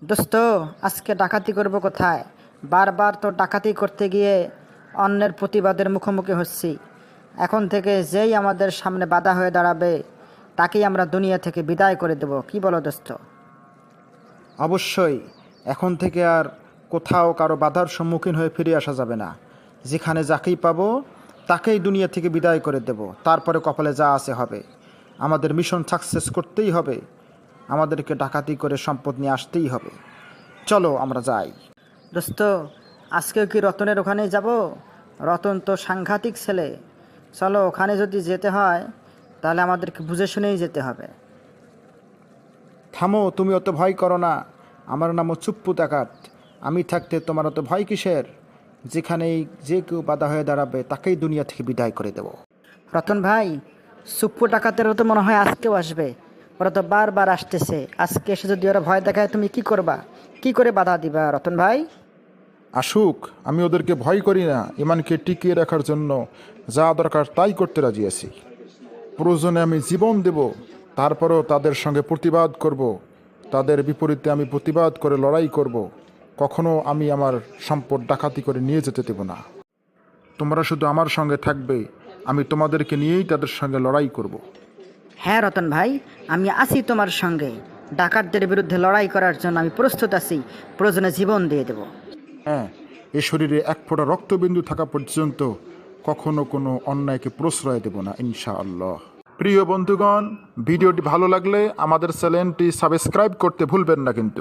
দোস্ত, আজকে ডাকাতি করব কোথায়? বারবার তো ডাকাতি করতে গিয়ে অন্যের প্রতিবাদের মুখোমুখি হচ্ছি। এখন থেকে যেই আমাদের সামনে বাধা হয়ে দাঁড়াবে তাকেই আমরা দুনিয়া থেকে বিদায় করে দেব। কি বলো দোস্ত? অবশ্যই। এখন থেকে আর কোথাও কারো বাধার সম্মুখীন হয়ে ফিরে আসা যাবে না। যেখানে যাকেই পাবো তাকেই দুনিয়া থেকে বিদায় করে দেব। তারপরে কপালে যা আছে হবে। আমাদের মিশন সাকসেস করতেই হবে। আমাদেরকে ডাকাতি করে সম্পদ নিয়ে আসতেই হবে। চলো আমরা যাই। দোস্ত, আজকেও কি রতনের ওখানেই যাব? রতন তো সাংঘাতিক ছেলে। চলো, ওখানে যদি যেতে হয় তাহলে আমাদেরকে বুঝে শুনেই যেতে হবে। থামো, তুমি অত ভয় করো না। আমার নামও চুপ্পু ডাকাত। আমি থাকতে তোমার অত ভয় কিসের? যেখানেই যে কেউ বাধা হয়ে দাঁড়াবে তাকেই দুনিয়া থেকে বিদায় করে দেব। রতন ভাই, সুপ্পু ডাকাতেরও তো মনে হয় আজকেও আসবে। ওরা তো বারবার আসতেছে। আজকে এসে যদি ওরা ভয় দেখায় তুমি কি করবা? কি করে বাধা দিবা রতন ভাই? আসুক, আমি ওদেরকে ভয় করি না। ইমানকে টিকিয়ে রাখার জন্য যা দরকার তাই করতে রাজি আছি। প্রয়োজনে আমি জীবন দেব, তারপরেও তাদের সঙ্গে প্রতিবাদ করব। তাদের বিপরীতে আমি প্রতিবাদ করে লড়াই করব। কখনো আমি আমার সম্পদ ডাকাতি করে নিয়ে যেতে দেব না। তোমরা শুধু আমার সঙ্গে থাকবে, আমি তোমাদেরকে নিয়েই তাদের সঙ্গে লড়াই করব। হ্যাঁ রতন ভাই, আমি আছি তোমার সঙ্গে। ডাকাতদের বিরুদ্ধে লড়াই করার জন্য আমি প্রস্তুত আছি। প্রয়োজনে জীবন দিয়ে দেব। হ্যাঁ, এ শরীরে এক ফোঁটা রক্তবিন্দু থাকা পর্যন্ত কখনো কোনো অন্যায়কে প্রশ্রয় দেব না, ইনশাআল্লাহ। প্রিয় বন্ধুগণ, ভিডিওটি ভালো লাগলে আমাদের চ্যানেলটি সাবস্ক্রাইব করতে ভুলবেন না কিন্তু।